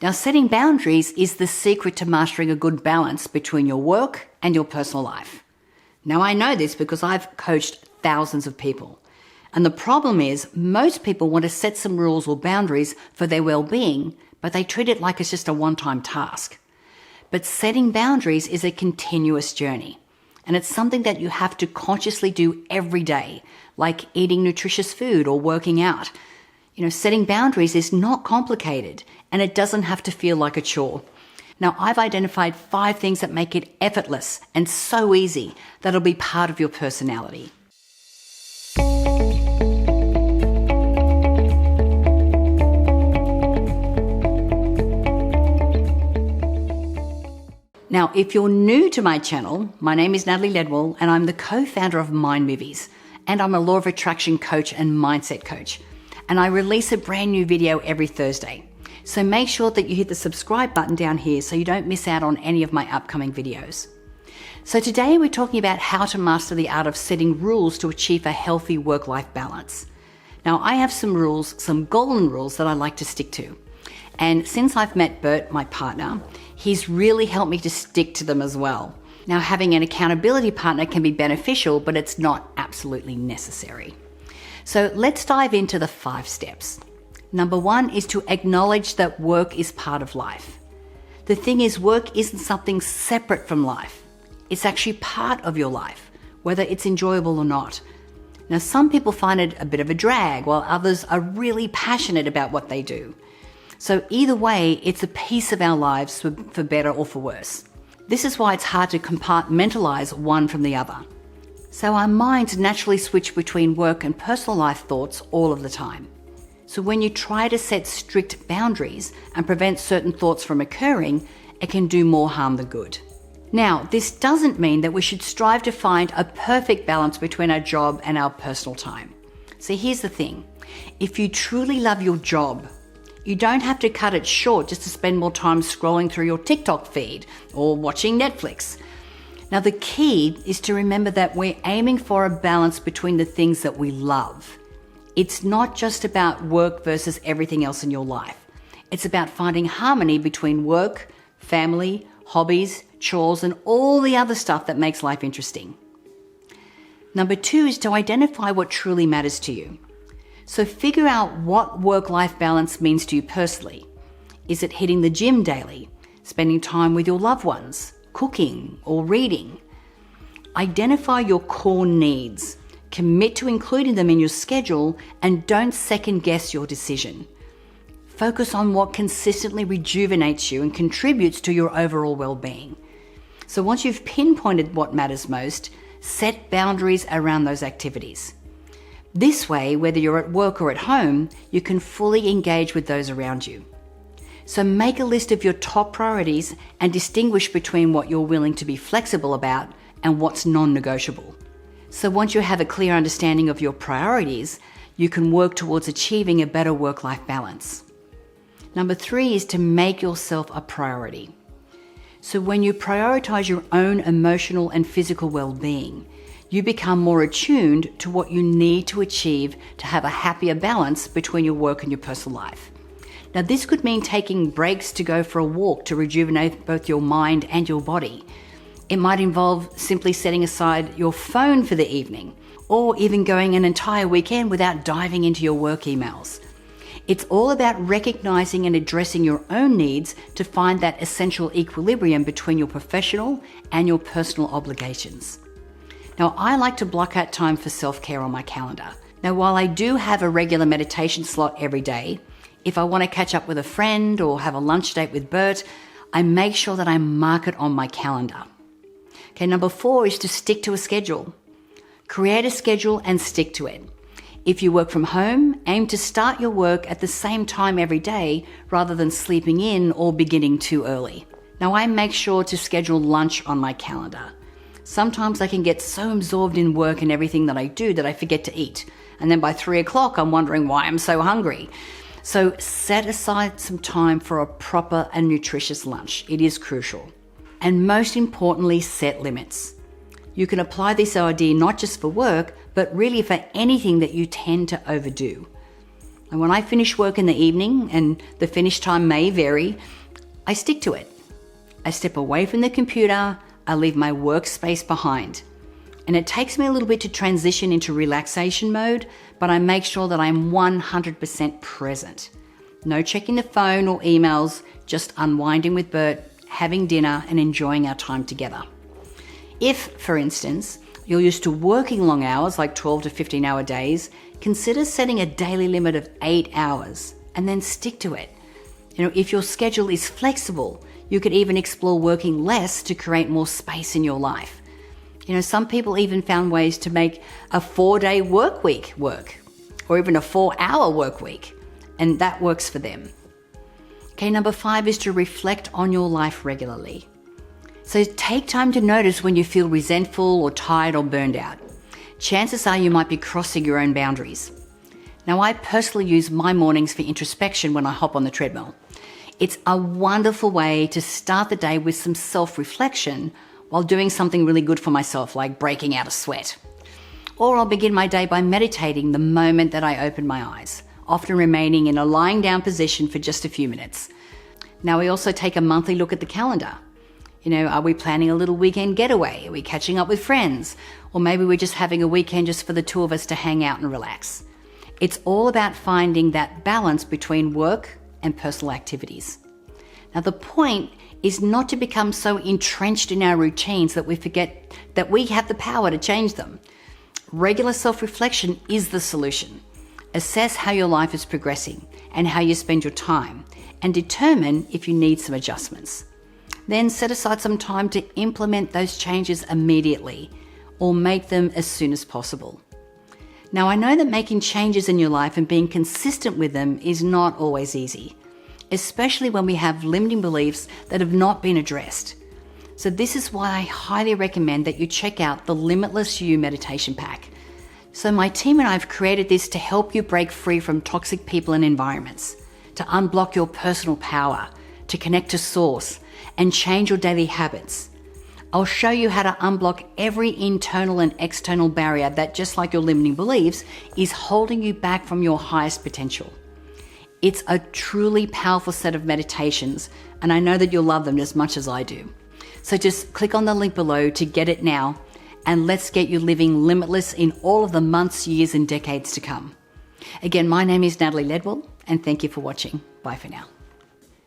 Now, setting boundaries is the secret to mastering a good balance between your work and your personal life. Now, I know this because I've coached thousands of people. And the problem is most people want to set some rules or boundaries for their well-being, but they treat it like it's just a one-time task. But setting boundaries is a continuous journey. And it's something that you have to consciously do every day, like eating nutritious food or working out. Setting boundaries is not complicated, and it doesn't have to feel like a chore. Now, I've identified 5 things that make it effortless and so easy that'll be part of your personality. Now, if you're new to my channel, my name is Natalie Ledwell, and I'm the co-founder of Mind Movies, and I'm a law of attraction coach and mindset coach. And I release a brand new video every Thursday. So make sure that you hit the subscribe button down here so you don't miss out on any of my upcoming videos. So today we're talking about how to master the art of setting rules to achieve a healthy work-life balance. Now, I have some rules, some golden rules that I like to stick to. And since I've met Bert, my partner, he's really helped me to stick to them as well. Now, having an accountability partner can be beneficial, but it's not absolutely necessary. So let's dive into the 5 steps. Number 1 is to acknowledge that work is part of life. The thing is, work isn't something separate from life. It's actually part of your life, whether it's enjoyable or not. Now, some people find it a bit of a drag, while others are really passionate about what they do. So either way, it's a piece of our lives for better or for worse. This is why it's hard to compartmentalize one from the other. So our minds naturally switch between work and personal life thoughts all of the time. So when you try to set strict boundaries and prevent certain thoughts from occurring, it can do more harm than good. Now, this doesn't mean that we should strive to find a perfect balance between our job and our personal time. See, here's the thing. If you truly love your job, you don't have to cut it short just to spend more time scrolling through your TikTok feed or watching Netflix. Now, the key is to remember that we're aiming for a balance between the things that we love. It's not just about work versus everything else in your life. It's about finding harmony between work, family, hobbies, chores, and all the other stuff that makes life interesting. Number 2 is to identify what truly matters to you. So figure out what work-life balance means to you personally. Is it hitting the gym daily, spending time with your loved ones, cooking, or reading? Identify your core needs. Commit to including them in your schedule and don't second-guess your decision. Focus on what consistently rejuvenates you and contributes to your overall well-being. So once you've pinpointed what matters most, set boundaries around those activities. This way, whether you're at work or at home, you can fully engage with those around you. So make a list of your top priorities and distinguish between what you're willing to be flexible about and what's non-negotiable. So once you have a clear understanding of your priorities, you can work towards achieving a better work-life balance. Number 3 is to make yourself a priority. So when you prioritize your own emotional and physical well-being, you become more attuned to what you need to achieve to have a happier balance between your work and your personal life. Now, this could mean taking breaks to go for a walk to rejuvenate both your mind and your body. It might involve simply setting aside your phone for the evening, or even going an entire weekend without diving into your work emails. It's all about recognizing and addressing your own needs to find that essential equilibrium between your professional and your personal obligations. Now, I like to block out time for self-care on my calendar. Now, while I do have a regular meditation slot every day, if I want to catch up with a friend or have a lunch date with Bert, I make sure that I mark it on my calendar. Okay, number 4 is to stick to a schedule. Create a schedule and stick to it. If you work from home, aim to start your work at the same time every day rather than sleeping in or beginning too early. Now, I make sure to schedule lunch on my calendar. Sometimes I can get so absorbed in work and everything that I do that I forget to eat. And then by 3 o'clock, I'm wondering why I'm so hungry. So set aside some time for a proper and nutritious lunch. It is crucial. And most importantly, set limits. You can apply this idea not just for work, but really for anything that you tend to overdo. And when I finish work in the evening, and the finish time may vary, I stick to it. I step away from the computer, I leave my workspace behind. And it takes me a little bit to transition into relaxation mode, but I make sure that I'm 100% present. No checking the phone or emails, just unwinding with Bert, having dinner and enjoying our time together. If, for instance, you're used to working long hours like 12 to 15 hour days, consider setting a daily limit of 8 hours and then stick to it. If your schedule is flexible, you could even explore working less to create more space in your life. Some people even found ways to make a 4-day work week work, or even a 4-hour work week, and that works for them. Okay, number 5 is to reflect on your life regularly. So take time to notice when you feel resentful or tired or burned out. Chances are you might be crossing your own boundaries. Now, I personally use my mornings for introspection when I hop on the treadmill. It's a wonderful way to start the day with some self-reflection while doing something really good for myself, like breaking out a sweat. Or I'll begin my day by meditating the moment that I open my eyes, often remaining in a lying down position for just a few minutes. Now, we also take a monthly look at the calendar. Are we planning a little weekend getaway? Are we catching up with friends? Or maybe we're just having a weekend just for the two of us to hang out and relax. It's all about finding that balance between work and personal activities. Now, the point is not to become so entrenched in our routines that we forget that we have the power to change them. Regular self-reflection is the solution. Assess how your life is progressing and how you spend your time, and determine if you need some adjustments. Then set aside some time to implement those changes immediately, or make them as soon as possible. Now, I know that making changes in your life and being consistent with them is not always easy, especially when we have limiting beliefs that have not been addressed. So this is why I highly recommend that you check out the Limitless You Meditation Pack. So my team and I have created this to help you break free from toxic people and environments, to unblock your personal power, to connect to source, and change your daily habits. I'll show you how to unblock every internal and external barrier that, just like your limiting beliefs, is holding you back from your highest potential. It's a truly powerful set of meditations, and I know that you'll love them as much as I do. So just click on the link below to get it now, and let's get you living limitless in all of the months, years, and decades to come. Again, my name is Natalie Ledwell, and thank you for watching. Bye for now.